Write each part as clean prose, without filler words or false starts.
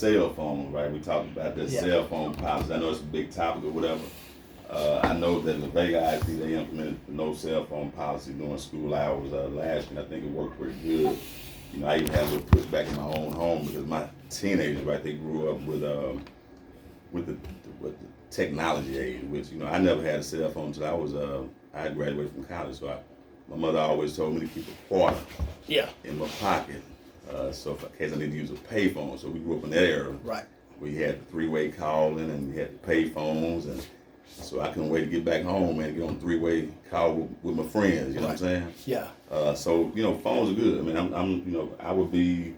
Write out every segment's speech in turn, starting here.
cell phone, right? We talked about that cell phone policy. I know it's a big topic or whatever. I know that the Vega IT, they implemented the no cell phone policy during school hours last year. I think it worked pretty good. You know, I even had a little pushback in my own home because my teenagers, right, they grew up with the technology age, which, you know, I never had a cell phone until I graduated from college. So my mother always told me to keep a quarter in my pocket. So in case I need to use a payphone. So we grew up in that era. Right. We had the three-way calling and we had the pay phones, and so I couldn't wait to get back home and get on a three-way call with my friends, you know what I'm saying? Yeah. So, you know, phones are good. I mean, I'm you know, I would be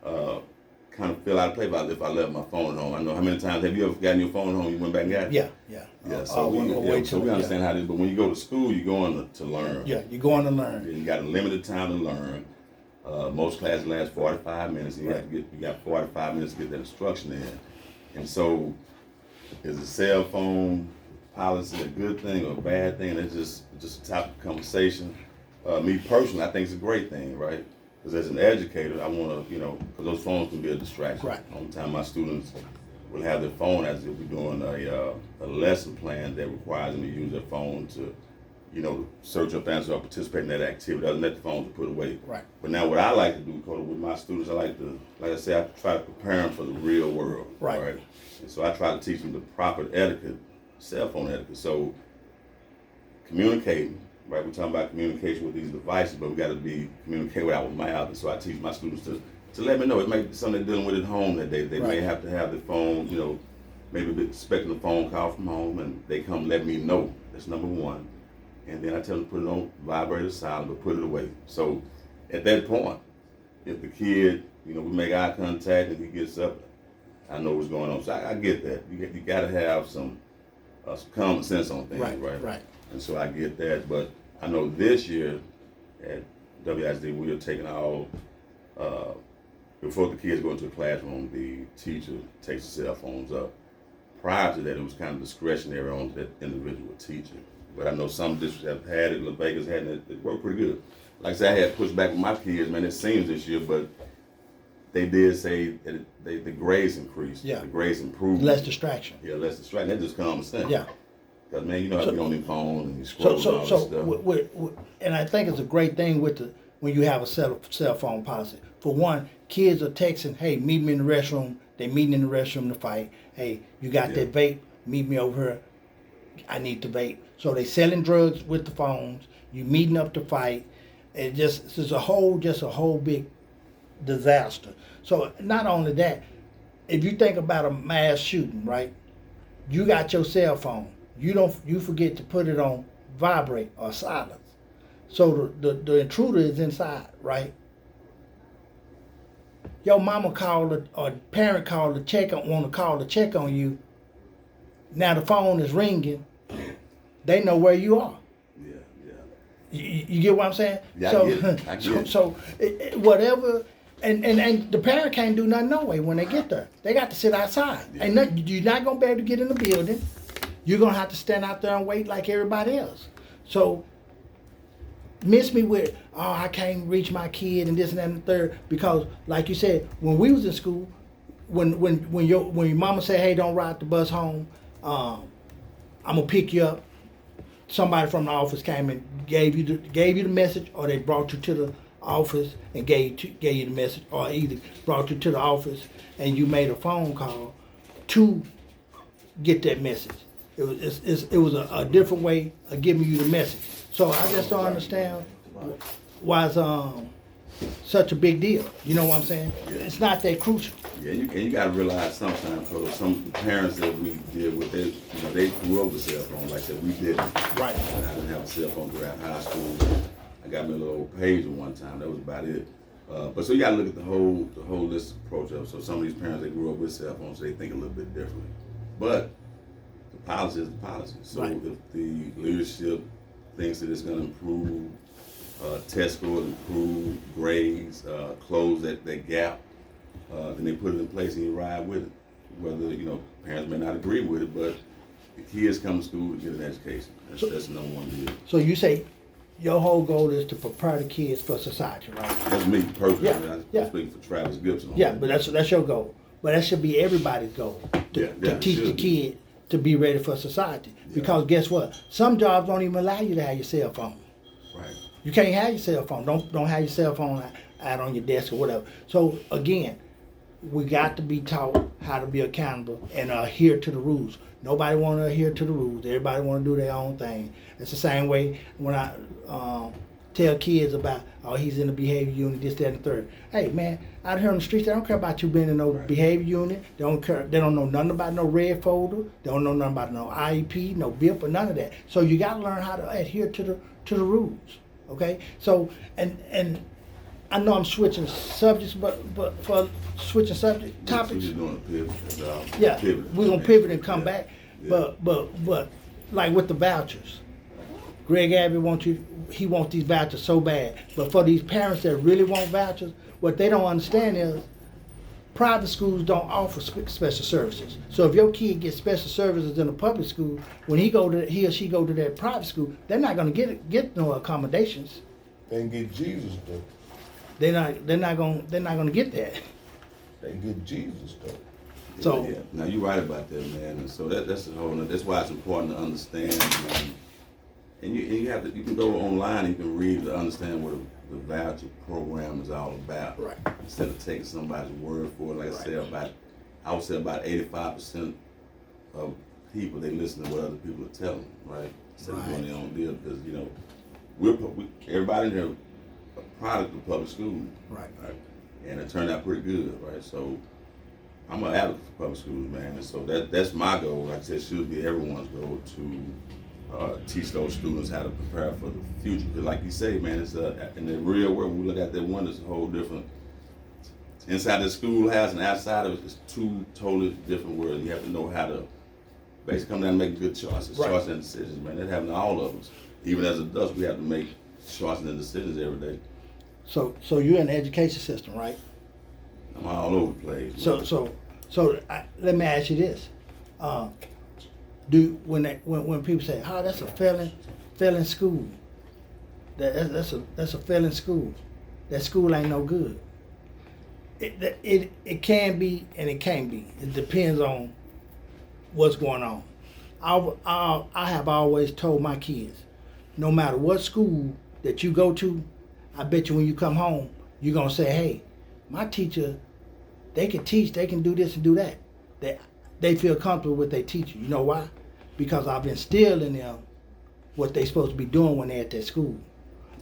kind of feel out of place if I left my phone at home. I know how many times have you ever gotten your phone at home, you went back and got it? Yeah, so we understand how it is, but when you go to school, you're going to learn. Yeah, you're going to learn. You got a limited time to learn. Most classes last 45 minutes, and you got 45 minutes to get that instruction in. And so, is a cell phone policy a good thing or a bad thing? It's just a topic of conversation. Me personally, I think it's a great thing, right? Because as an educator, I want to, you know, because those phones can be a distraction. Right. All the time, my students will have their phone as if we're doing a lesson plan that requires them to use their phone to, you know, search up answers or participate in that activity. Other than that, the phones are put away. Right. But now what I like to do, Coda, with my students, I like I say, I try to prepare them for the real world. Right. And so I try to teach them the proper etiquette, cell phone etiquette. So communicating, right? We're talking about communication with these devices, but we got to be communicate with our mouth. And so I teach my students to let me know. It may be something they're dealing with at home that they may have to have their phone, you know, maybe expecting a phone call from home, and they come let me know. That's number one. And then I tell them to put it on vibrator silent, but put it away. So at that point, if the kid, you know, we make eye contact and he gets up, I know what's going on. So I get that. You got to have some common sense on things, right? Right. And so I get that. But I know this year at WISD, we are taking all, before the kids go into the classroom, the teacher takes the cell phones up. Prior to that, it was kind of discretionary on that individual teacher. But I know some districts have had it, Las Vegas had it, it worked pretty good. Like I said, I had pushed back with my kids, man, it seems this year, but they did say that the grades increased. Yeah. The grades improved. Less distraction. Yeah, less distraction. That's just common sense. Yeah. Because, man, you know how to be on your phone and you scroll and all this stuff. And I think it's a great thing when you have a cell phone policy. For one, kids are texting, hey, meet me in the restroom. They meeting in the restroom to fight. Hey, you got that vape? Meet me over here. I need to vape. So they selling drugs with the phones. You meeting up to fight. It's a whole big disaster. So not only that, if you think about a mass shooting, right? You got your cell phone. You forget to put it on vibrate or silence. So the intruder is inside, right? Your mama called or parent called want to call to check on you. Now the phone is ringing. They know where you are. Yeah. You get what I'm saying? Yeah, so, I get it. So whatever, and the parent can't do nothing no way when they get there. They got to sit outside. Yeah. You're not gonna be able to get in the building. You're gonna have to stand out there and wait like everybody else. So miss me with, oh, I can't reach my kid and this and that and the third, because like you said, when we was in school, when your mama said, hey, don't ride the bus home, I'm gonna pick you up. Somebody from the office came and gave you the message, or they brought you to the office and gave you the message, or either brought you to the office and you made a phone call to get that message. It was a different way of giving you the message. So I just don't understand why it's such a big deal. You know what I'm saying? Yeah. It's not that crucial. Yeah, you got to realize sometimes, because some of the parents that we deal with, they grew up with cell phones. Like I said, we didn't. Right. I didn't have a cell phone throughout high school. I got me a little old pager one time. That was about it. But so you got to look at the holistic approach of. So some of these parents, they grew up with cell phones, so they think a little bit differently. But the policy is the policy. So right. If the leadership thinks that it's going to improve test scores, improve grades, close that gap, then they put it in place and you ride with it. Whether, parents may not agree with it, but the kids come to school to get an education. That's the number one deal. So you say your whole goal is to prepare the kids for society, right? That's me personally. Yeah. I speak for Travis Gibson. Yeah, but that's your goal. but that should be everybody's goal to teach the kid to be ready for society. Because guess what? Some jobs don't even allow you to have your cell phone. Right. You can't have your cell phone. Don't have your cell phone out on your desk or whatever. So again, we got to be taught how to be accountable and adhere to the rules. Nobody want to adhere to the rules. Everybody want to do their own thing. It's the same way when I tell kids about, oh, he's in the behavior unit, this, that, and the third. Hey, man, out here on the streets, they don't care about you being in no behavior unit. They don't care. They don't know nothing about no red folder. They don't know nothing about no IEP, no BIP, or none of that. So you got to learn how to adhere to the rules. Okay. So and I know I'm switching subjects, but for switching subject topics. You're doing a pivot. Yeah, pivot. We're gonna pivot and come back. Yeah. But like with the vouchers, Greg Abbott wants these vouchers so bad. But for these parents that really want vouchers, what they don't understand is private schools don't offer special services. So if your kid gets special services in a public school, when he or she go to that private school, they're not gonna get no accommodations. They can get Jesus though. They're not gonna get that. They can get Jesus though. So yeah. Now you're right about that, man. And so that's the whole. That's why it's important to understand. And you have to. You can go online and you can read to understand what the voucher program is all about. Right. Instead of taking somebody's word for it, like I said, I would say about 85% of people they listen to what other people are telling them, right? Instead of doing their own deal, because everybody in here a product of public school. Right. And it turned out pretty good, right? So I'm an advocate for public schools, man. And so that's my goal. Like I said, should be everyone's goal to teach those students how to prepare for the future. Because like you say, man, it's in the real world, when we look at that one, it's a whole different. Inside the schoolhouse and outside of it, it's two totally different worlds. You have to know how to basically come down and make good choices, choices and decisions, man. That happens to all of us. Even as adults, we have to make choices and decisions every day. So you're in the education system, right? I'm all over the place. Let me ask you this: when people say, "Oh, that's a failing school," that's a failing school. That school ain't no good. It can be and it can't be. It depends on what's going on. I have always told my kids, no matter what school that you go to, I bet you when you come home, you're gonna say, "Hey, my teacher, they can teach, they can do this and do that. They feel comfortable with their teacher." You know why? Because I've instilled in them what they're supposed to be doing when they're at that school.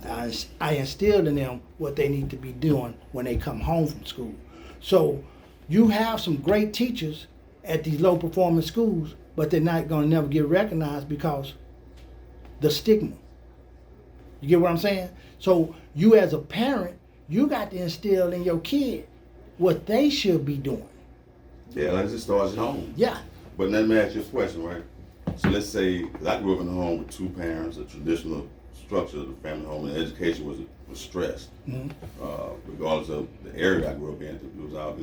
I instilled in them what they need to be doing when they come home from school. So you have some great teachers at these low performing schools, but they're not gonna never get recognized because the stigma. You get what I'm saying? So you as a parent, you got to instill in your kid what they should be doing. Yeah, like it starts at home. Yeah. But let me ask you a question, right? So let's say, because I grew up in a home with two parents, a traditional structure of the family home, and education was stressed. Mm-hmm. Regardless of the area I grew up in, it was all,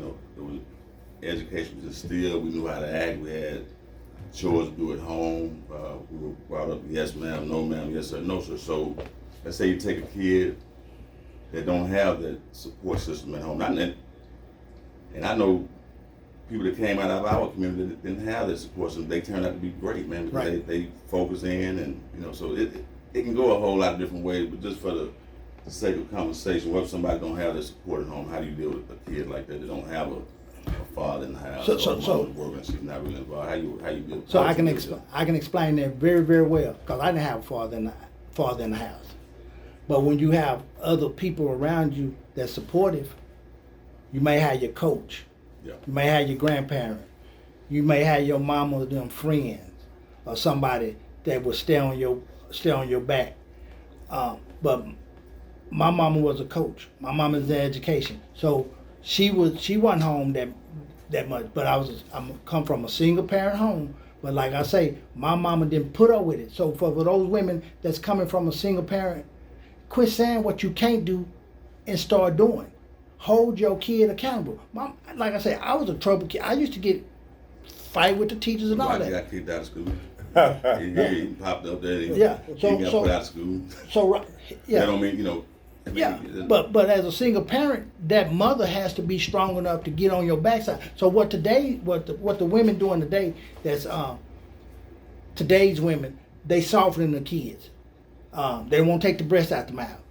education was instilled. We knew how to act. We had chores to do at home. We were brought up, yes ma'am, no ma'am, yes sir, no sir. So let's say you take a kid that don't have that support system at home. And I know people that came out of our community that didn't have that support system. They turned out to be great, man, because right. they focus in, and so it can go a whole lot of different ways. But just for the sake of conversation, what if somebody don't have that support at home? How do you deal with a kid like that that don't have a father in the house? So working, she's not really involved. How you deal with? So I can explain that very, very well, because I didn't have a father in the house. But when you have other people around you that's supportive, you may have your coach, you may have your grandparent, you may have your mama or them friends, or somebody that will stay on your back. But my mama was a coach. My mama is in education, so she wasn't home that much. But I come from a single parent home. But like I say, my mama didn't put up with it. So for those women that's coming from a single parent, quit saying what you can't do and start doing. Hold your kid accountable. Like I said, I was a trouble kid. I used to fight with the teachers and all that. You got kicked out of school. He popped up there. He got put out of school. So yeah. That don't mean I mean, Yeah, but as a single parent, that mother has to be strong enough to get on your backside. So what the women doing today, that's today's women, they softening the kids. They won't take the breast out the mouth.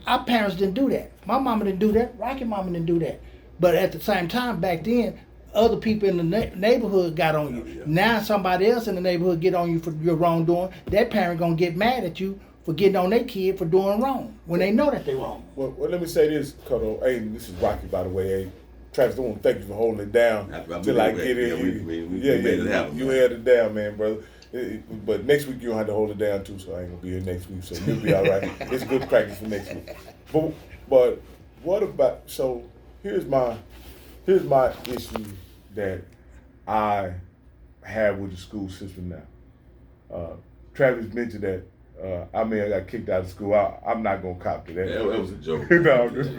Our parents didn't do that. My mama didn't do that. Rocky mama didn't do that. But at the same time, back then, other people in the neighborhood got on you. Yeah. Now somebody else in the neighborhood get on you for your wrongdoing. That parent gonna get mad at you for getting on their kid for doing wrong when they know that they wrong. Well, let me say this, Cotto. Hey, this is Rocky, by the way. Hey, Travis, I want to thank you for holding it down till I get in here. We made it happen, you man. held it down, man, brother. But next week you don't have to hold it down too, so I ain't gonna be here next week. So you'll be all right. It's good practice for next week. But what about? So here's my issue that I have with the school system now. Travis mentioned that I may have got kicked out of school. I'm not gonna cop to that. Yeah, that was a joke. I'm just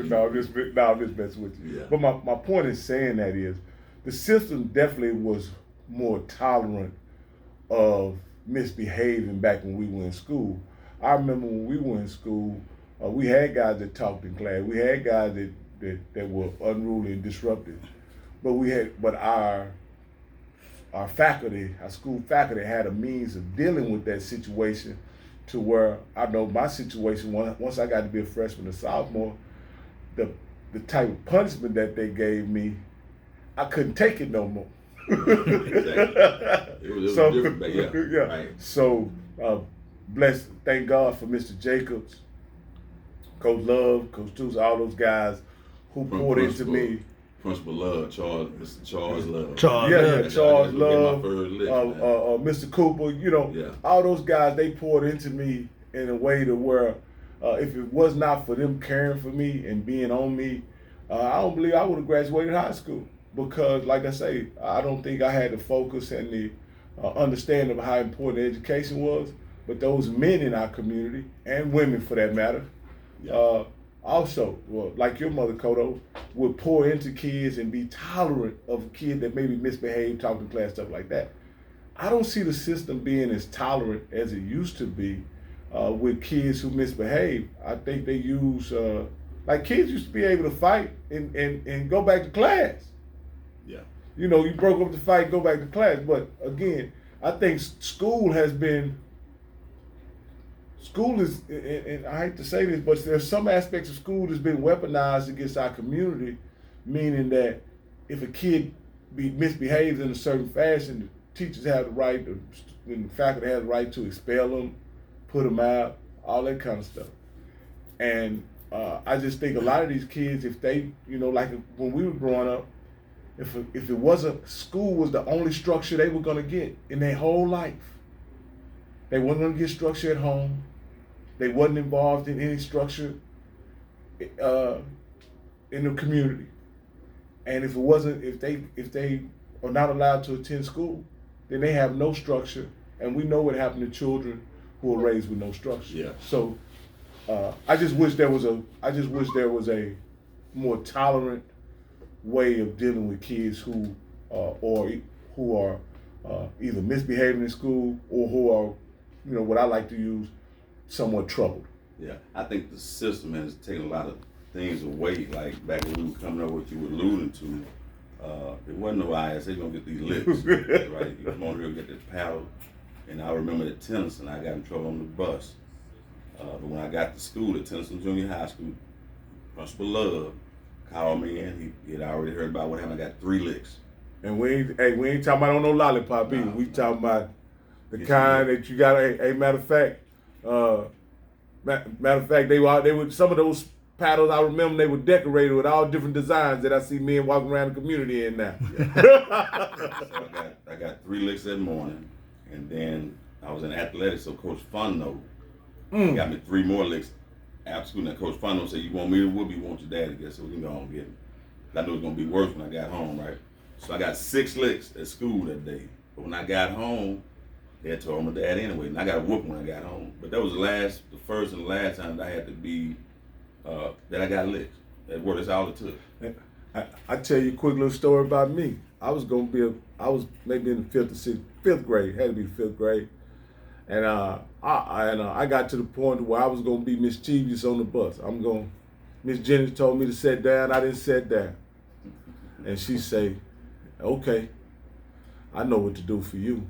messing with you. Yeah. But my point in saying that is the system definitely was more tolerant of misbehaving back when we were in school. I remember when we were in school, we had guys that talked in class. We had guys that were unruly and disruptive. But our faculty, our school faculty, had a means of dealing with that situation, to where I know my situation, once I got to be a freshman or sophomore, the type of punishment that they gave me, I couldn't take it no more. Exactly. It was different, but yeah. Right. So thank God for Mr. Jacobs, Coach Love, Coach Tools, all those guys who poured into me. Principal Love, Mr. Charles Love. Charles Charles That's Love, my first lick, Mr. Cooper, all those guys, they poured into me in a way to where if it was not for them caring for me and being on me, I don't believe I would have graduated high school. Because, like I say, I don't think I had the focus and the understanding of how important education was. But those men in our community, and women for that matter, also, well, like your mother, Kodo, would pour into kids and be tolerant of a kid that maybe misbehaved, talking in class, stuff like that. I don't see the system being as tolerant as it used to be with kids who misbehave. I think they use, like kids used to be able to fight and go back to class. Yeah. You know, you broke up the fight, go back to class. But again, I think school is, and I hate to say this, but there's some aspects of school that's been weaponized against our community, meaning that if a kid misbehaves in a certain fashion, the teachers have the right, and the faculty have the right to expel them, put them out, all that kind of stuff. And I just think a lot of these kids, if they, like when we were growing up, if it wasn't, school was the only structure they were gonna get in their whole life. They weren't gonna get structure at home. They wasn't involved in any structure in the community. And if they are not allowed to attend school, then they have no structure. And we know what happened to children who are raised with no structure. Yeah. So I just wish there was a more tolerant way of dealing with kids who are either misbehaving in school or who are, what I like to use, somewhat troubled. Yeah, I think the system has taken a lot of things away. Like back when we were coming up, what you were alluding to, it wasn't no IS. They gonna get these licks, right? You come on here and get this paddle. And I remember at Tennyson, I got in trouble on the bus. But when I got to school at Tennyson Junior High School, Principal Love called me in. He had already heard about what happened. I got 3 licks. And we ain't talking about no lollipop either. We talking about the Yes, kind that you got. Matter of fact, they were some of those paddles. I remember they were decorated with all different designs that I see men walking around the community in now. So I got 3 licks that morning, and then I was in athletics. So Coach Funno got me 3 more licks after school. And Coach Funno said, "You want me to whoop you? Want your dad to get?" So we can go home and get him. I knew it was gonna be worse when I got home, right? So I got 6 licks at school that day. But when I got home, they had told my dad anyway, and I got a whooping when I got home. But that was the first and the last time that I had to be, that I got licked. That's all it took. I tell you a quick little story about me. I was maybe in the 5th grade, had to be the 5th grade. And I got to the point where I was gonna be mischievous on the bus. Miss Jennings told me to sit down. I didn't sit down, and she say, "Okay, I know what to do for you."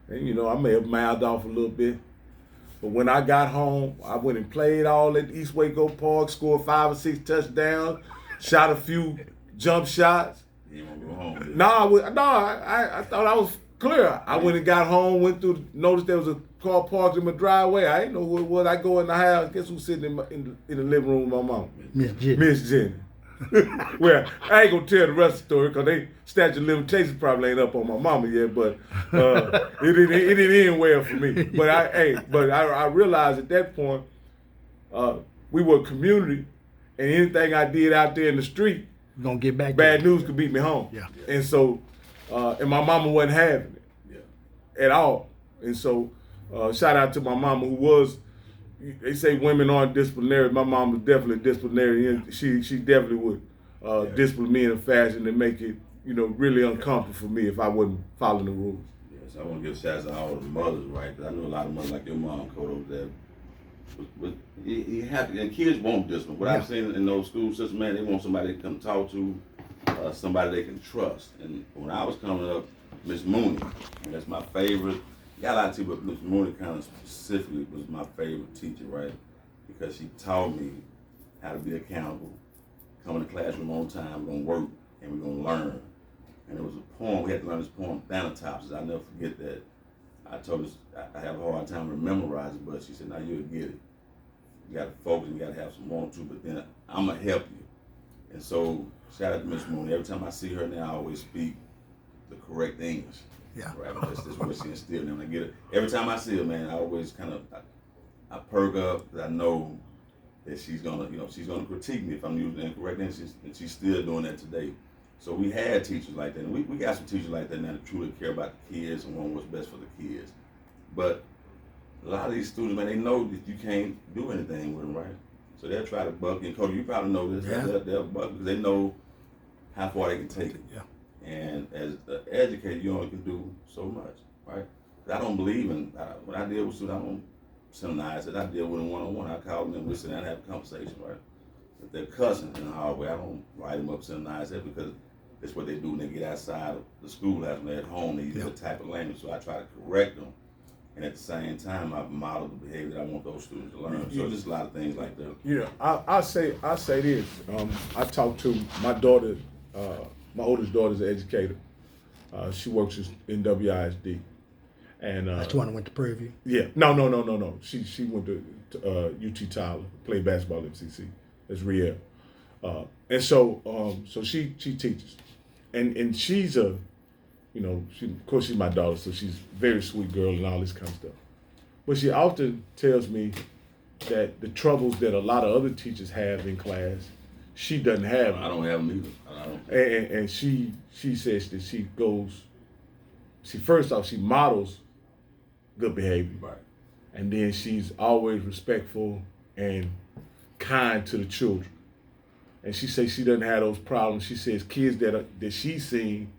And you know, I may have mouthed off a little bit, but when I got home, I went and played all at East Waco Park, scored 5 or 6 touchdowns, shot a few jump shots. You want to go home? No, I thought I was clear. I went and got home, noticed there was a car parked in my driveway. I didn't know who it was. I go in the house. Guess who's sitting in the living room with my mom? Miss Jenny. Miss Jenny. Well, I ain't gonna tell the rest of the story because they statute of limitations probably ain't up on my mama yet. But it didn't end well for me. But I realized at that point we were a community, and anything I did out there in the street, We're gonna get back. bad news could beat me home. Yeah. And so, and my mama wasn't having it at all. And so, shout out to my mama who was. They say women aren't disciplinary. My mom was definitely disciplinary, and she definitely would discipline me in a fashion that make it, you know, really uncomfortable for me if I wasn't following the rules. Yes, I want to give shout out to all the mothers, right? Because I know a lot of mothers like your mom, Code, over there. But you have to, and kids want discipline. What I've seen in those school systems, man, they want somebody to come talk to, somebody they can trust. And when I was coming up, Miss Mooney, and that's my favorite. Got a lot of people, but Miss Mooney kind of specifically was my favorite teacher, right? Because she taught me how to be accountable, come in the classroom on time, we're gonna work, and we're gonna learn. And it was a poem, we had to learn this poem, Thanatopsis. I'll never forget that. I told her, I have a hard time to memorize it, but she said, now you'll get it. You gotta focus, you gotta have some want to, but then I'm gonna help you. And so, shout out to Miss Mooney. Every time I see her now, I always speak the correct English. Yeah. Right. That's what she instilled in me. When I get it, every time I see her, man, I always kind of I perk up because I know that she's gonna critique me if I'm using the incorrect English, and she's still doing that today. So we had teachers like that, and we got some teachers like that now that truly care about the kids and want what's best for the kids. But a lot of these students, man, they know that you can't do anything with them, right? So they'll try to buck you. And Cody, you probably know this. Yeah. They'll buck because they know how far they can take it. Yeah. And as an educator, you only can do so much, right? I don't believe in, when I deal with students, I don't seminarize it. I deal with them one-on-one. I call them and we sit down and have a conversation, right? If they're cussing in the hallway, I don't write them up, seminarize it, because that's what they do when they get outside of the schoolhouse. When they're at home, they use that type of language. So I try to correct them. And at the same time, I've modeled the behavior that I want those students to learn. So just a lot of things like that. You know, I say this. I talked to my daughter. My oldest daughter's an educator. She works in WISD, and That's the one that went to Prairie View. yeah, no. She went to UT Tyler, played basketball at MCC. That's Riel, and so she teaches, and she's a, you know, of course she's my daughter, so she's a very sweet girl and all this kind of stuff. But she often tells me that the troubles that a lot of other teachers have in class, she doesn't have. I don't have them either. And she says that first off, she models good behavior. Right. And then she's always respectful and kind to the children. And she says she doesn't have those problems. She says kids that she's seen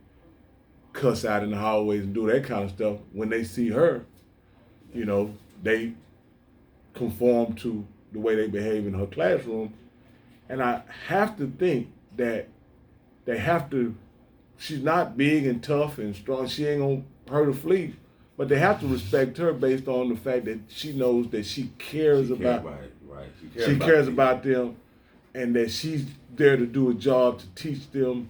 cuss out in the hallways and do that kind of stuff, when they see her, you know, they conform to the way they behave in her classroom. And I have to think that she's not big and tough and strong. She ain't gonna hurt a flea, but they have to respect her based on the fact that she knows that she cares about them, and that she's there to do a job to teach them,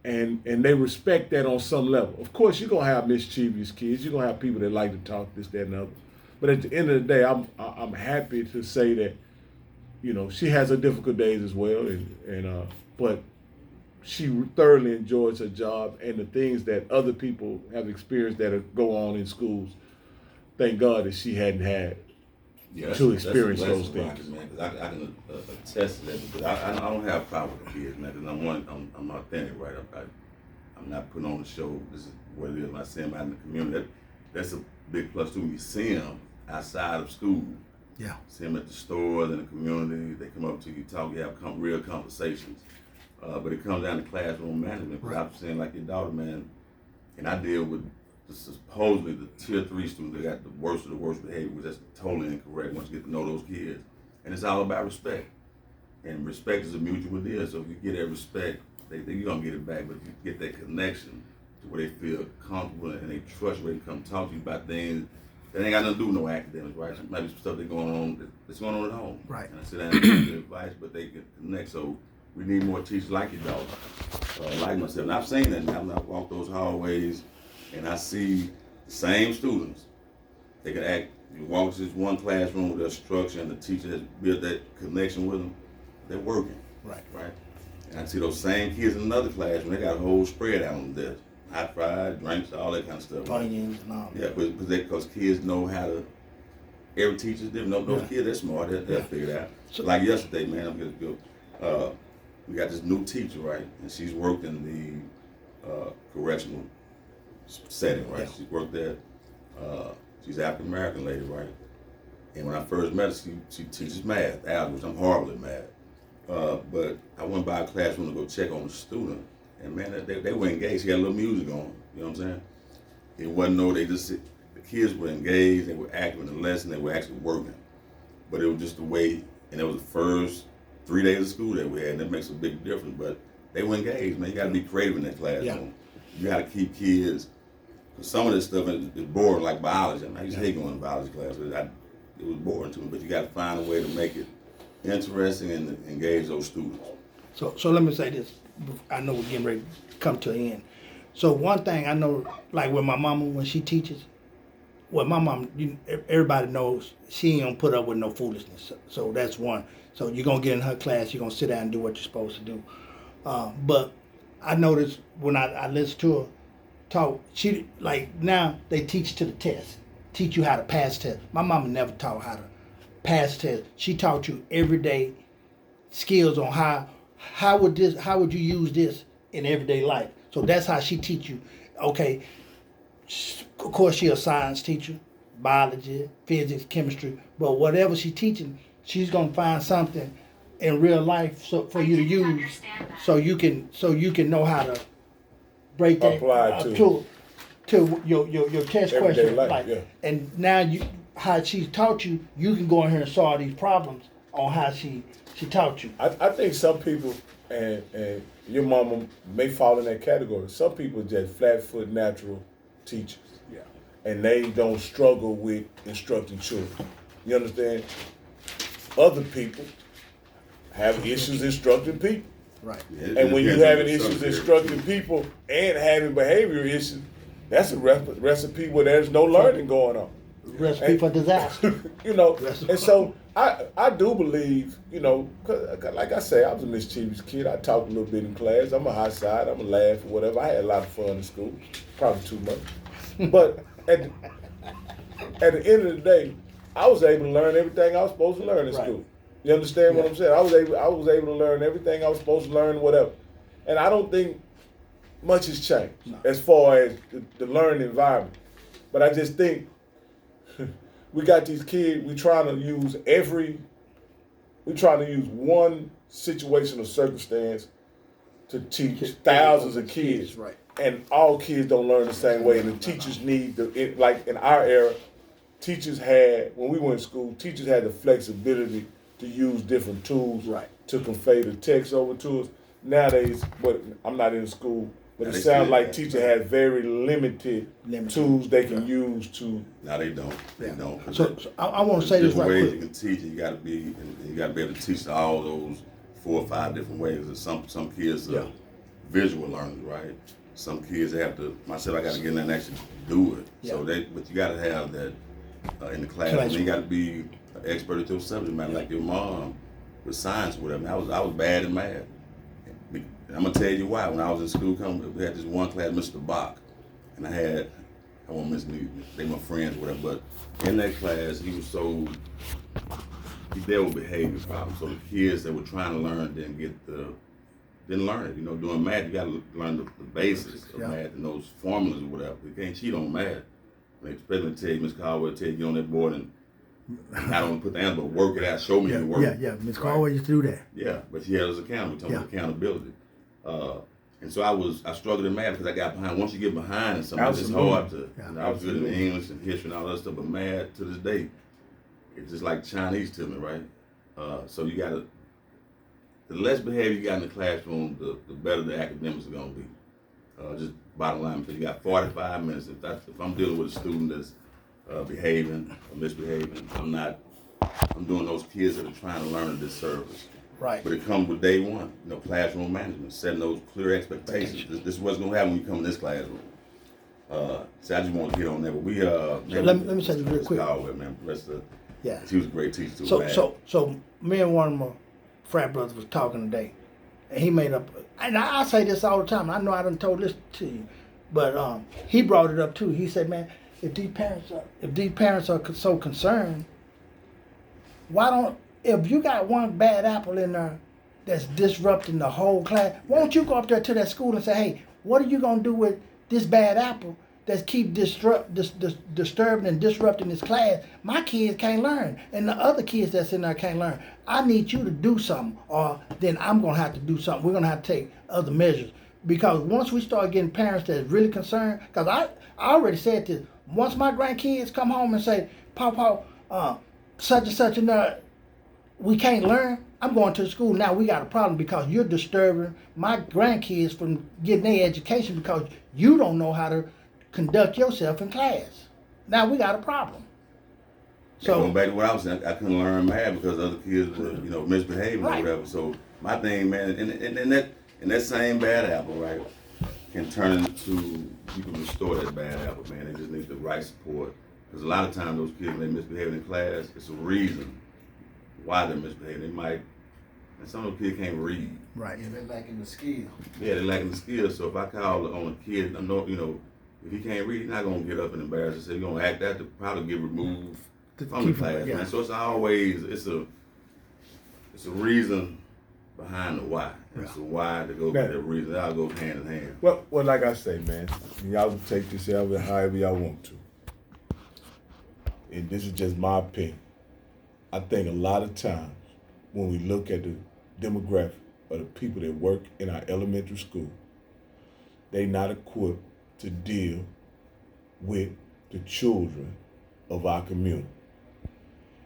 and they respect that on some level. Of course, you're gonna have mischievous kids. You're gonna have people that like to talk this, that, and the other. But at the end of the day, I'm happy to say that, you know, she has her difficult days as well, but she thoroughly enjoys her job, and the things that other people have experienced that go on in schools, thank God that she hadn't had to experience those things. Man, because I can attest to that, because I don't have a problem with the kids, man, because I'm authentic, right? I'm not putting on the show. This is what it is. When I see them out in the community, that's a big plus to me. You see them outside of school. Yeah. See them at the stores, in the community. They come up to you, talk, you have real conversations. But it comes down to classroom management. Because I'm saying, like your daughter, man, and I deal with supposedly the tier 3 students, they got the worst of the worst behavior, which that's totally incorrect once you get to know those kids. And it's all about respect. And respect is a mutual deal. So if you get that respect, you're going to get it back. But if you get that connection to where they feel comfortable and they trust where they come talk to you about things that ain't got nothing to do with no academics, right? So maybe some stuff that's going on at home. Right. And I sit down and give them advice, but they can connect. So we need more teachers like your daughter, like myself. And I've seen that now. I've walked those hallways and I see the same students. They can act, you walk to this one classroom with their structure and the teacher has built that connection with them, they're working. Right. Right? And I see those same kids in another classroom, they got a whole spread out on the desk. Hot fried, drinks, all that kind of stuff. Onions and all that. Yeah, because kids know how to, every teacher's different. Those kids, they're smart, they'll figure it out. So, Like yesterday, man, I'm going to go. We got this new teacher, right? And she's worked in the correctional setting, right? Yeah. She worked there. She's an African American lady, right? And when I first met her, she teaches math, algebra, which I'm horrible at math. But I went by a classroom to go check on the student, and man, they were engaged. She had a little music on, you know what I'm saying? It wasn't the kids were engaged, they were active in the lesson, they were actually working. But it was just the way, and it was the first 3 days of school that we had, and that makes a big difference. But they were engaged, man. You gotta be creative in that classroom. Yeah. You gotta keep kids, because some of this stuff is boring, like biology. I mean, I used to hate going to biology class, but it was boring to me. But you gotta find a way to make it interesting and engage those students. So let me say this. I know we're getting ready to come to an end. So one thing I know, like with my mama when she teaches, well, my mom, everybody knows she ain't gonna put up with no foolishness. So that's one. So you're gonna get in her class, you're gonna sit down and do what you're supposed to do. But I noticed when I listen to her talk, she like now they teach to the test, teach you how to pass tests. My mama never taught how to pass tests. She taught you everyday skills on how would you use this in everyday life. So that's how she teach you. Okay, of course she a science teacher, biology, physics, chemistry, but whatever she's teaching, she's gonna find something in real life so for you to use, so you can know how to break that Apply to your test everyday question. life, Like, yeah. and now how she's taught you, you can go in here and solve these problems on how she taught you. I think some people, and your mama may fall in that category. Some people just flat-foot natural teachers. Yeah. And they don't struggle with instructing children. You understand? Other people have issues instructing people. Right. Yeah, And when you depends on having the issues subject. instructing people and having behavior issues, that's a recipe where there's no learning going on. Recipe for disaster. You know, Recipe. and so I do believe, you know, 'cause like I say, I was a mischievous kid. I talked a little bit in class. I'm a hot side. I'm a laugh or whatever. I had a lot of fun in school, probably too much. But at the end of the day, I was able to learn everything I was supposed to learn in Right. school. You understand what Yeah. I'm saying? I was able to learn everything I was supposed to learn, whatever. And I don't think much has changed No. as far as the learning environment. But I just think we got these kids, we're trying to use one situation or circumstance to teach thousands of kids. Right. And all kids don't learn the same way. And the teachers need, like in our era, when we went to school, teachers had the flexibility to use different tools Right. to convey the text over to us. Nowadays, but I'm not in school, but Now it they sounds still like have teachers have very limited tools they can use to. No, they don't. They Yeah. don't. 'Cause So I want to say this different right ways quick. you can teach it. You got to be able to teach all those 4 or 5 different ways. And some kids are Yeah. visual learners, right? Some kids have to. Myself, I got to get in there and actually do it. Yeah. So but you got to have that in the classroom. Classroom. You got to be an expert at your subject matter, like your mom with science or whatever. I was bad in math. And I'm gonna tell you why. When I was in school, we had this one class, Mr. Bach, and I won't miss me. They my friends, whatever. But in that class, he dealt with behavior problems. So the kids that were trying to learn didn't learn it. You know, doing math, you got to learn the basics of Yeah. math and those formulas or whatever. You can't cheat on math. They expect me to tell you, Ms. Caldwell, tell you get on that board and I don't put the answer, but work it out. Show me the work. Yeah. Miss Caldwell used to do that. Yeah, but she held us accountable. We're talking about Yeah. accountability. And so I struggled in math because I got behind. Once you get behind in something, it's Absolutely. hard to. Yeah. I was good in Absolutely. English and history and all that stuff, but math to this day, it's just like Chinese to me, right? So you gotta, the less behavior you got in the classroom, the better the academics are gonna be. Just bottom line, because you got 45 minutes. If I'm dealing with a student that's behaving or misbehaving, I'm doing those kids that are trying to learn a disservice. Right. But it comes with day one, classroom management, setting those clear expectations. This is what's gonna happen when you come in this classroom. So I just want to get on that. But we let me say this real quick. Man. Yeah. He was a great teacher too. So me and one of my frat brothers was talking today, and he made up. And I say this all the time. I know I done told this to you, but he brought it up too. He said, "Man, if these parents are so concerned, why don't if you got one bad apple in there that's disrupting the whole class, won't you go up there to that school and say, hey, what are you gonna do with this bad apple that's keep disturbing and disrupting this class? My kids can't learn, and the other kids that's in there can't learn. I need you to do something, or then I'm gonna have to do something. We're gonna have to take other measures. Because once we start getting parents that's really concerned, because I already said this, once my grandkids come home and say, Papa, such and such and that, we can't learn, I'm going to the school. Now we got a problem because you're disturbing my grandkids from getting their education because you don't know how to conduct yourself in class. Now we got a problem. So going back to what I was saying, I couldn't learn math because other kids were, misbehaving Right. or whatever. So my thing, man, and that same bad apple, right, can turn into, you can restore that bad apple, man. They just need the right support. Because a lot of times those kids, when they misbehave in class, it's a reason why they're misbehaving. And some of those kids can't read. Right. Yeah, they're lacking the skill. Yeah, they're lacking the skills. So if I call on a kid, I know, if he can't read, he's not gonna get up and embarrass himself. He's gonna act that to probably get removed from the class, man. So it's always it's a reason behind the why. It's a why to go with that reason. That all goes hand in hand. Well, like I say, man, y'all can take this however y'all want to. And this is just my opinion. I think a lot of times when we look at the demographic of the people that work in our elementary school, they not equipped to deal with the children of our community.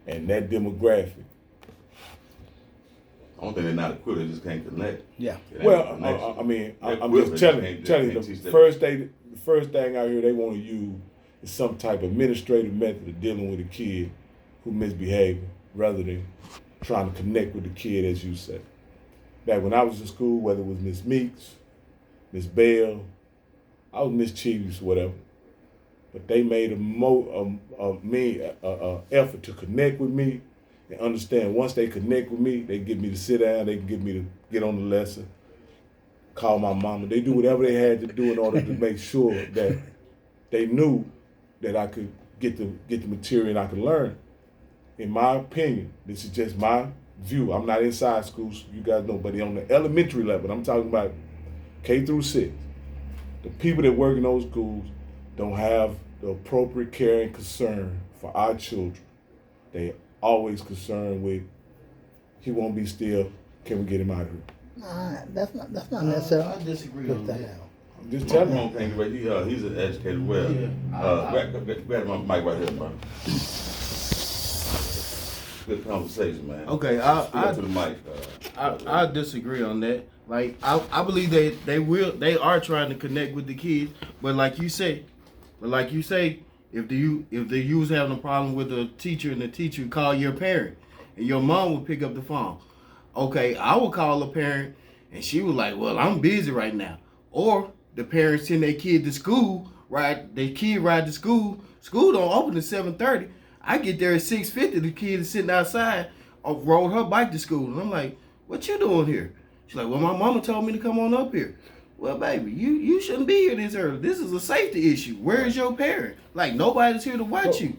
And that demographic. I don't think they're not equipped, they just can't connect. Yeah. Well, I'm just telling you, the first thing out here they want to use is some type of administrative method of dealing with a kid who misbehaving rather than trying to connect with the kid, as you say. Back when I was in school, whether it was Miss Meeks, Miss Bell, I was mischievous, whatever. But they made a effort to connect with me and understand once they connect with me, they get me to sit down, they can get me to get on the lesson, call my mama. They do whatever they had to do in order to make sure that they knew that I could get the material and I could learn. In my opinion, this is just my view. I'm not inside schools, you guys know, but on the elementary level, I'm talking about K through 6. The people that work in those schools don't have the appropriate care and concern for our children. They always concerned with, he won't be still, can we get him out of here? Nah, that's not necessarily. I disagree on that. I'm just I telling don't you. think, but he's an educated well. Grab my mic right here, bro. Good conversation, man. Okay, Speak up to the mic. I disagree on that. Like I believe they are trying to connect with the kids, but like you say, if you was having a problem with a teacher and the teacher call your parent and your mom would pick up the phone. Okay, I would call a parent and she was like, well, I'm busy right now. Or the parents send their kid to school, right? Their kid ride to school. School don't open at 7:30. I get there at 6:50. The kid is sitting outside, rode her bike to school. And I'm like, what you doing here? She's like, well, my mama told me to come on up here. Well, baby, you shouldn't be here this early. This is a safety issue. Where is your parent? Like, nobody's here to watch you.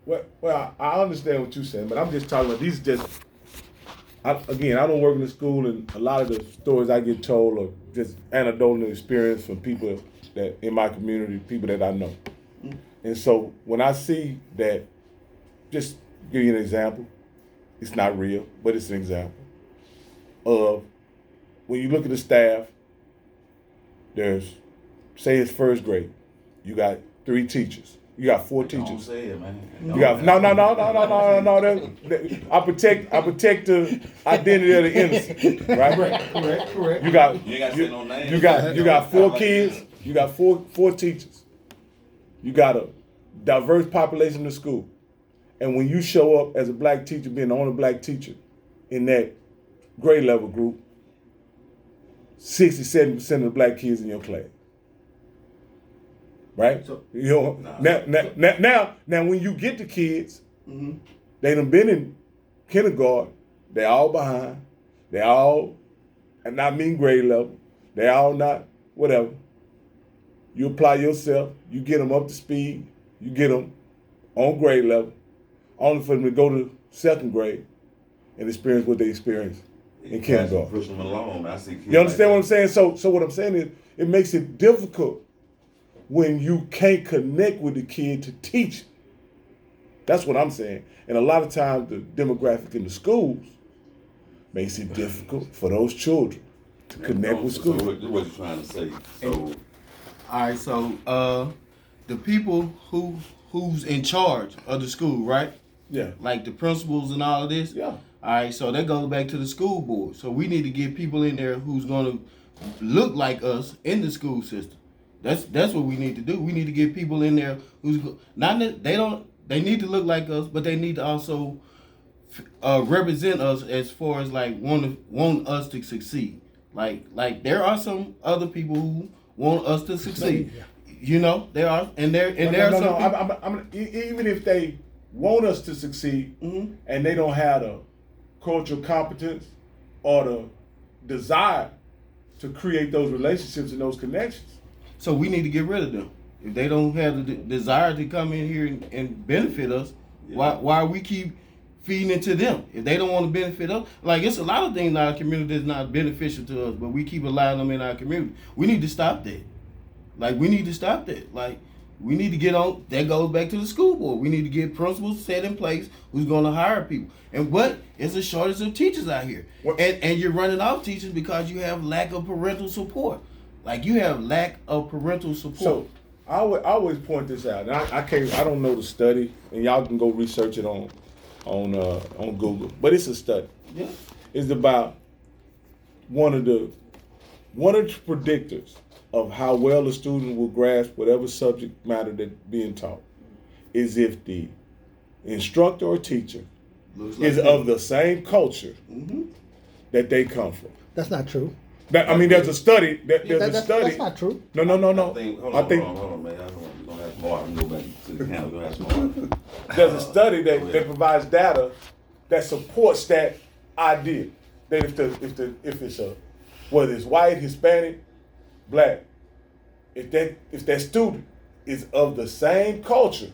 Well, I understand what you're saying, but I'm just talking about these I don't work in the school, and a lot of the stories I get told are just anecdotal experience from people that in my community, people that I know. And so when I see that, just give you an example, it's not real, but it's an example of when you look at the staff, there's, say it's first grade, you got 3 teachers. You got 4 Don't teachers. say it, man. You got no. I protect the identity of the innocent, right? Correct. You got You ain't gotta say no names. you got 4 kids. You got four teachers. You got a diverse population in the school, and when you show up as a black teacher, being the only black teacher in that grade level group, 67% of the black kids in your class. Right? So- You know, now when you get the kids, they done been in kindergarten, they all behind, they all, and not mean grade level, they all not, whatever. You apply yourself, you get them up to speed, you get them on grade level, only for them to go to 2nd grade and experience what they experienced in kindergarten. Push them along. I see kids You understand what I'm like saying? So what I'm saying is, it makes it difficult when you can't connect with the kid to teach. That's what I'm saying. And a lot of times the demographic in the schools makes it difficult for those children to that. connect with school. So what you trying to say? So All right, so the people who's in charge of the school, right? Yeah. Like the principals and all of this. Yeah. All right, so that goes back to the school board. So we need to get people in there who's gonna look like us in the school system. That's what we need to do. We need to get people in there who's not that they need to look like us, but they need to also represent us as far as like want us to succeed. Like there are some other people who want us to succeed. You know, there are, and there are some people. I'm even if they want us to succeed and they don't have the cultural competence or the desire to create those relationships and those connections. So we need to get rid of them. If they don't have the desire to come in here and benefit us, why we keep feeding into them? If they don't want to benefit us, like it's a lot of things in our community that's not beneficial to us, but we keep allowing them in our community. We need to stop that. Like we need to stop that. Like we need to get on. That goes back to the school board. We need to get principals set in place who's going to hire people. And what is a shortage of teachers out here? And you're running off teachers because you have lack of parental support. Like you have lack of parental support. So I always point this out. And I don't know the study, and y'all can go research it on Google. But it's a study. Yeah. It's about one of the predictors of how well a student will grasp whatever subject matter that's being taught is if the instructor or teacher Looks is like of the same culture that they come from. That's not true. There's a study. There's a study. That's not true. No. hold on, man. We're gonna have more. I'm gonna go back to the camera. We're gonna have more. There's a study that provides data that supports that idea. That if it's whether it's white, Hispanic, black, if that student is of the same culture,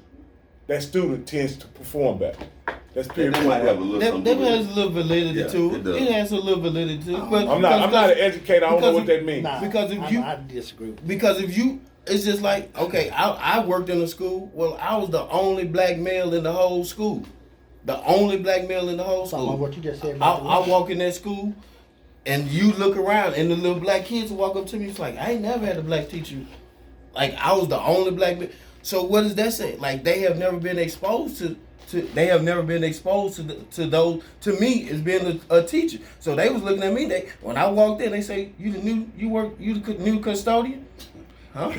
that student tends to perform better. That's period. That might have a little That something has to a little validity Yeah, to it it. does. It has a little validity to it. But I'm not an educator. I don't know what that means. Nah, Because if you- I disagree. Because if you, it's just like, okay, I worked in a school. Well, I was the only black male in the whole school. The only black male in the whole Something school. on what you just said about I walk in that school, and you look around, and the little black kids walk up to me. It's like, I ain't never had a black teacher. Like, I was the only black man. So what does that say? Like, they have never been exposed to they have never been exposed to those, to me as being a teacher. So they was looking at me. When I walked in, they say, you the new custodian? Huh?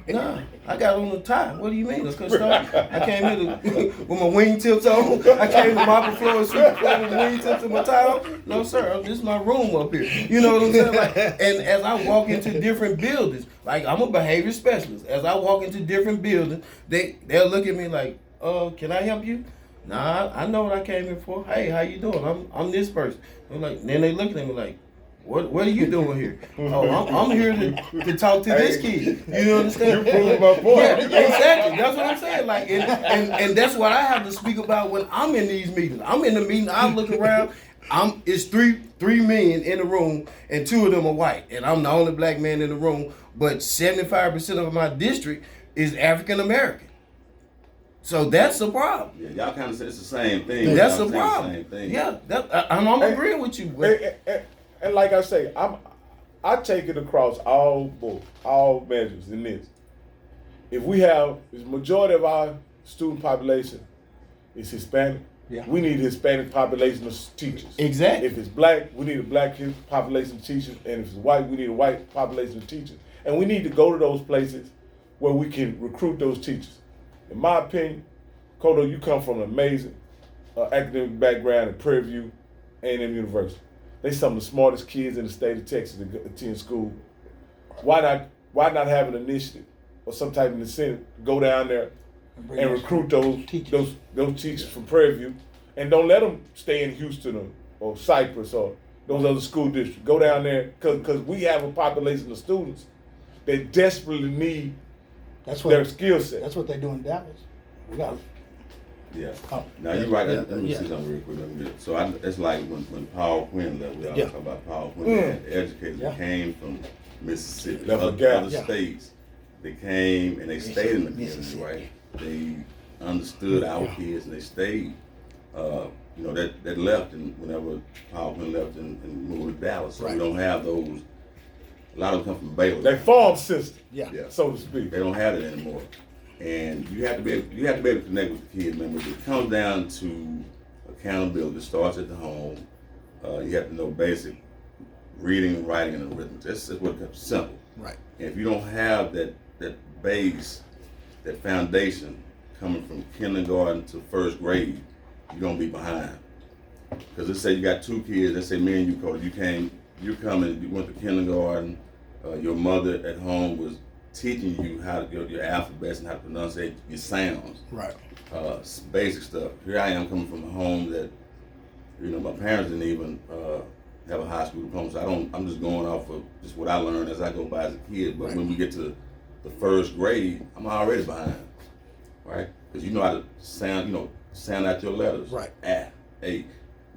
Nah, I got on a tie. What do you mean, a custodian? I came here with my wingtips on. I came to mop the floor and sweep the floor with wingtips and my tie on. No, sir, this is my room up here. You know what I'm saying? Like, and as I walk into different buildings, like I'm a behavior specialist. As I walk into different buildings, they'll look at me like, can I help you? Nah, I know what I came here for. Hey, how you doing? I'm this person. Then they looking at me like, what are you doing here? Oh, I'm here to talk to this kid. You understand? You proving my point. Yeah, exactly. That's what I'm saying. Like, and that's what I have to speak about when I'm in these meetings. I'm in the meeting. I look around. It's three men in the room, and 2 of them are white, and I'm the only black man in the room. But 75% of my district is African American. So that's the problem. Yeah, y'all kind of say it's the same thing. That's Y'all the saying problem. Same thing. Yeah, I'm agreeing with you. And like I say, I take it across all measures in this. If we have the majority of our student population is Hispanic, Yeah. we need a Hispanic population of teachers. Exactly. If it's black, we need a black population of teachers, and if it's white, we need a white population of teachers. And we need to go to those places where we can recruit those teachers. In my opinion, Kodo, you come from an amazing academic background at Prairie View A&M University. They some of the smartest kids in the state of Texas that attend school. Why not have an initiative or some type of incentive to go down there and recruit those teachers from Prairie View, and don't let them stay in Houston or Cypress or those other school districts. Go down there because we have a population of students that desperately need That's their what skill set. that's what they do in Dallas. We got Yeah. Oh, Now you're right. Let me yeah. see something real quick. Let me get it. So it's like when Paul Quinn left. We always Yeah. talk about Paul Quinn. They had educators Yeah. that came from Mississippi, Left other a gap. other Yeah. states. They came and they stayed in the community, Mississippi. right? They understood our Yeah. kids and they stayed. That left, and whenever Paul Quinn left and moved to Dallas, so Right. we don't have those. A lot of them come from Baylor. That farm system, yeah. Yeah. so to speak. They don't have it anymore, and you have to be able to connect with the kids, man. But it comes down to accountability. It starts at the home. You have to know basic reading and writing and arithmetic. That's what it's simple. Right. And if you don't have that base, that foundation coming from kindergarten to first grade, you're gonna be behind. Because let's say you got two kids. Let's say me and you, Cody. You went to kindergarten. Your mother at home was teaching you how to your alphabets and how to pronounce your sounds. Right. Basic stuff. Here I am coming from a home that, my parents didn't even have a high school diploma. So I'm just going off of just what I learned as I go by as a kid. But Right. when we get to the first grade, I'm already behind, right? Because you know how to sound out your letters. Right. A.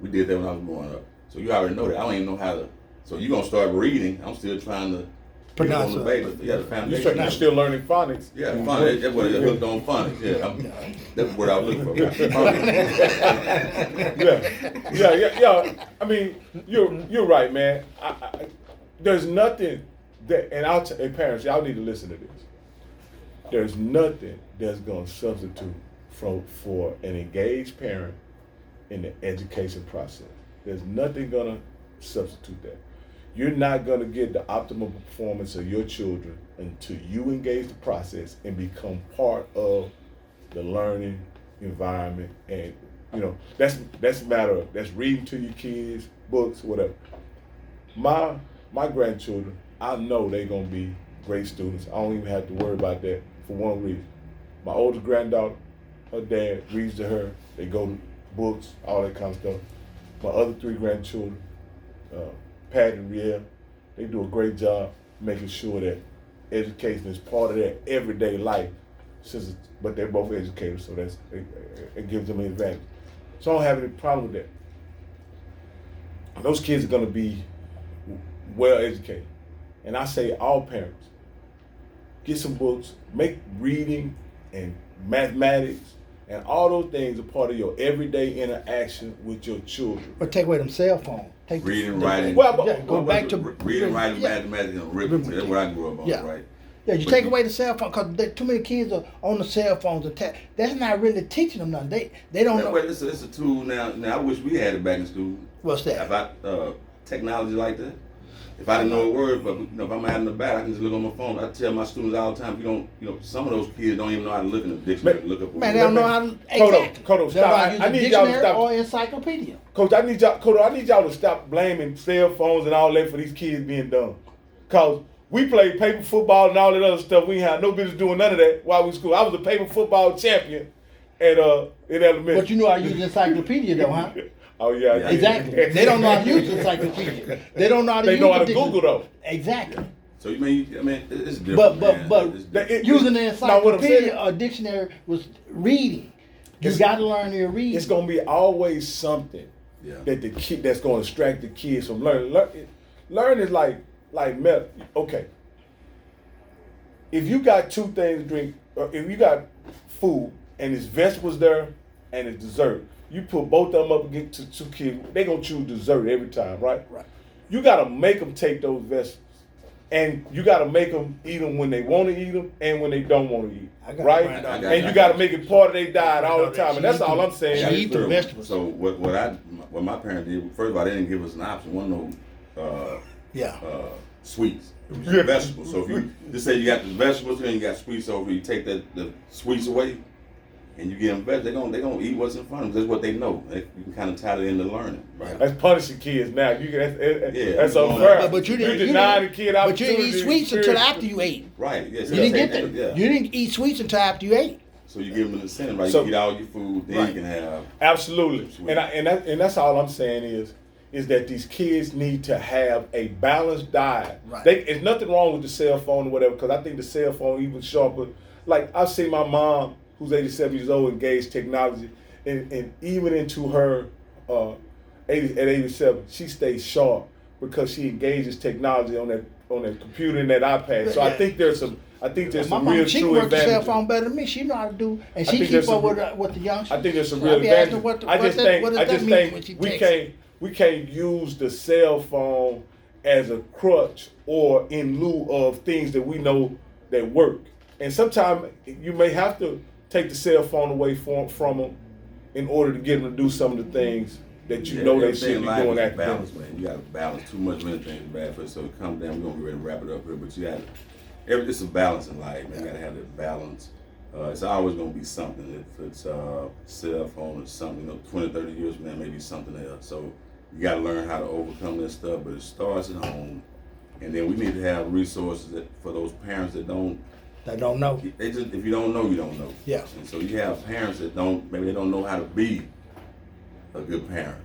We did that when I was growing up. So you already know that. I don't even know how to. So you're gonna start reading. I'm still trying to Pronounce on the it. base. Yeah, the foundation. You're still learning phonics. Yeah, phonics. That's what it hooked on phonics. Yeah, that's what I was looking for. Yeah. I mean, you're right, man. There's nothing that, and hey, parents, y'all need to listen to this. There's nothing that's gonna substitute for an engaged parent in the education process. There's nothing gonna substitute that. You're not gonna get the optimal performance of your children until you engage the process and become part of the learning environment. And that's a matter of that's reading to your kids, books, whatever. My grandchildren, I know they're gonna be great students. I don't even have to worry about that for one reason. My oldest granddaughter, her dad reads to her. They go to books, all that kind of stuff. My other three grandchildren, Pat and Riel, they do a great job making sure that education is part of their everyday life. But they're both educators, so it gives them an advantage. So I don't have any problem with that. Those kids are going to be well educated. And I say all parents, get some books, make reading and mathematics and all those things a part of your everyday interaction with your children. Or take away them cell phones. Reading, writing. Go back to reading, writing, mathematics, and arithmetic. That's what I grew up on, Yeah. right? Yeah, you take away the cell phone because too many kids are on the cell phones. That's not really teaching them nothing. They don't know. It's a tool now. Now I wish we had it back in school. What's that? About technology like that. If I didn't know a word, but if I'm out in the back, I can just look on my phone. I tell my students all the time, some of those kids don't even know how to look in the dictionary. Look up. Man, they don't know how to. Kodo, They don't know how stop. to use I a need y'all to dictionary stop. or encyclopedia. Coach, I need y'all to stop blaming cell phones and all that for these kids being dumb. Cause we played paper football and all that other stuff. We ain't had no business doing none of that while we was school. I was a paper football champion at in elementary. But you know how to use encyclopedia though, huh? Oh yeah. Yeah. Exactly. They don't know how to use encyclopedia. They don't know how to They use know how to the dictionary. Google though. Exactly. So you mean it's different. But It's different. using the Now, what I'm saying- encyclopedia or dictionary was reading. You It's- got to learn your reading. It's gonna be always something Yeah. that the kid that's gonna distract the kids from learning. Learn is like okay. If you got two things to drink, or if you got food and it's vegetables there and it's dessert, you put both of them up against two kids, they gonna choose dessert every time, right? Right. You gotta make them take those vegetables And you got to make them eat them when they want to eat them and when they don't want to eat. I got Right? a granddaughter. And you got to make it part of their diet all the She time. And that's eat all them. I'm saying. She eat the vegetables. So what my parents did, first of all, they didn't give us an option. One no Yeah. sweets. It was just vegetables. So if you just say you got the vegetables and you got sweets over, you take the sweets away, and you give them vegetables, they gonna eat what's in front of them. That's what they know. You can kind of tie it into learning, right? That's punishing kids now. That's Yeah. unfair. But you didn't. deny the kid But you didn't opportunity eat to sweets until experience- after you ate. Right. Yes. You didn't get that. that. Yeah. You didn't eat sweets until after you ate. So you give them an incentive, right? So- You eat all your food, then Right. you can have. Absolutely. Sweet. And that's all I'm saying is that these kids need to have a balanced diet. Right. There's nothing wrong with the cell phone or whatever, because I think the cell phone even sharper. Like I see my mom, who's 87 years old, engage technology, and even into her 87, she stays sharp because she engages technology on that computer and that iPad. So I Yeah. think there's some My real mom, she can true work the cell advantages. phone better than me. She know how to do, and I she think keep there's up some- with the youngsters. I think there's some So real I be asking advantages. what the- I what just that- think what does that mean when she texts? we can't use the cell phone as a crutch or in lieu of things that we know that work. And sometimes you may have to take the cell phone away from them in order to get them to do some of the things that you know they everything should in be life doing is at balance, man. You got to balance. Too much of anything is bad for it. So come down. We're gonna be ready to wrap it up here, but you got it's a balance in life, man. You got to have that balance. It's always gonna be something. If it's cell phone or something, 20, 30 years from now, maybe something else. So you got to learn how to overcome that stuff. But it starts at home, and then we need to have resources for those parents that don't. That don't know. They just, if you don't know, you don't know. Yeah. And so you have parents that maybe they don't know how to be a good parent,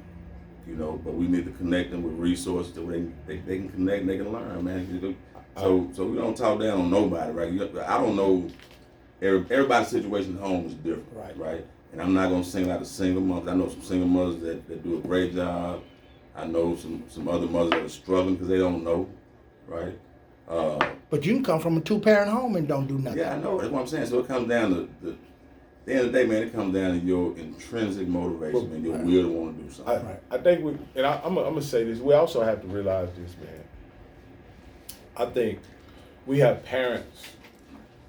but we need to connect them with resources that they can connect and they can learn, man. So we don't talk down on nobody, right? I don't know, everybody's situation at home is different, right? And I'm not gonna single out a single mother. I know some single mothers that do a great job. I know some other mothers that are struggling because they don't know, right? But you can come from a 2-parent home and don't do nothing. Yeah, I know. That's what I'm saying. So it comes down to at the end of the day, man. It comes down to your intrinsic motivation and your will to want to do something. I think I'm gonna say this. We also have to realize this, man. I think we have parents,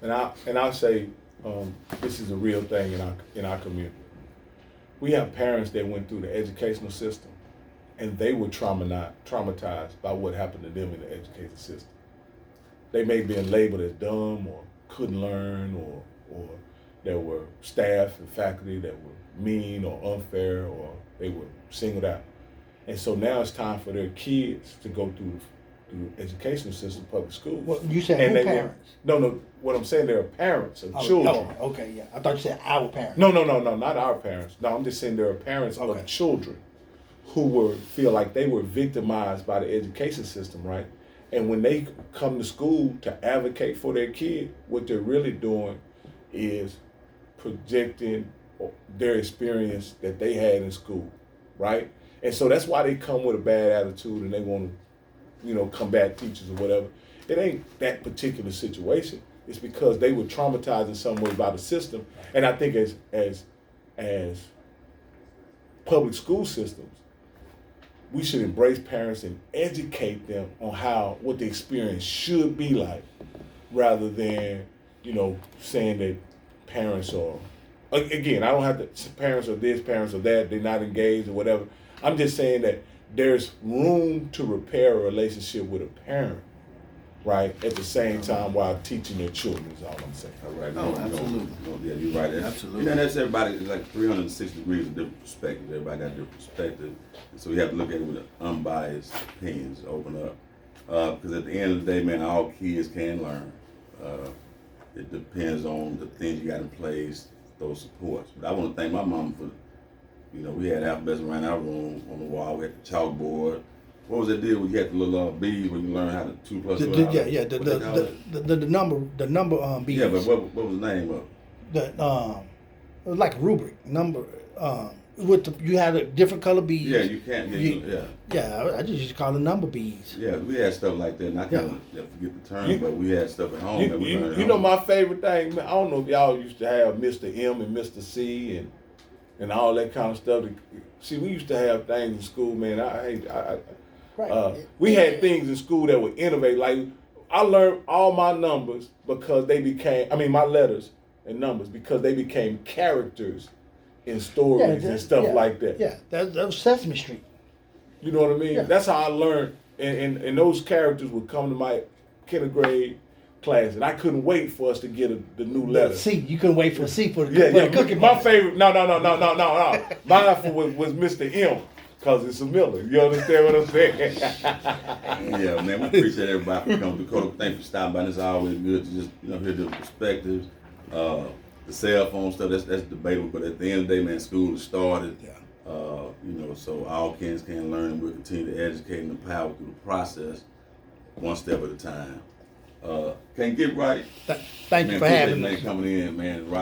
and I'll say this is a real thing in our community. We have parents that went through the educational system, and they were traumatized by what happened to them in the education system. They may be labeled as dumb or couldn't learn, or there were staff and faculty that were mean or unfair, or they were singled out. And so now it's time for their kids to go through the educational system, public schools. Well, you said And who they were- parents? No. What I'm saying, they're parents of Oh, children. Oh, okay, yeah. I thought you said our parents. No, not our parents. No, I'm just saying there are parents Okay. of children who feel like they were victimized by the education system, right? And when they come to school to advocate for their kid, what they're really doing is projecting their experience that they had in school, right? And so that's why they come with a bad attitude and they want to, combat teachers or whatever. It ain't that particular situation. It's because they were traumatized in some way by the system. And I think as public school systems, we should embrace parents and educate them on what the experience should be like, rather than, saying that parents are, again, I don't have to, parents are this, parents are that, they're not engaged or whatever. I'm just saying that there's room to repair a relationship with a parent, right, at the same time while teaching their children is all I'm saying. All right. Oh, absolutely. Yeah, you're right. Absolutely. That's everybody. It's like 360 degrees of different perspectives. Everybody got a different perspective, and so we have to look at it with an unbiased opinions, open up. Because at the end of the day, man, all kids can learn. It depends on the things you got in place, those supports. But I want to thank my mom for, we had alphabets around our room on the wall. We had the chalkboard. What was that deal where you had the little beads when you learn how to 2 plus 2? The number beads. Yeah, but what was the name of it? It was like a rubric number. You had a different color beads. Yeah, you can't. Yeah. Yeah, I just used to call it number beads. Yeah, we had stuff like that, and I can't forget the term, but we had stuff at home that we learned. You know my favorite thing, man, I don't know if y'all used to have Mr. M and Mr. C and all that kind of stuff. See, we used to have things in school, man. We had things in school that were innovative. Like I learned all my numbers because they became, my letters and numbers because they became characters in stories and stuff like that. Yeah, that was Sesame Street. You know what I mean? Yeah. That's how I learned, and those characters would come to my kindergarten class, and I couldn't wait for us to get the new letter. C, you couldn't wait for C for the, Yeah, for the yeah. cookie My monster. favorite, no. Mine was Mr. M, because it's a Miller. You understand what I'm saying? Yeah, man, we appreciate everybody for coming to Dakota. Thanks for stopping by. It's always good to just hear the perspectives. The cell phone stuff that's debatable, but at the end of the day, man, school has started. Yeah. So all kids can learn. We'll continue to educate and empower through the process, one step at a time. Can't get right. Thank you Man, for appreciate having man me. coming in, man.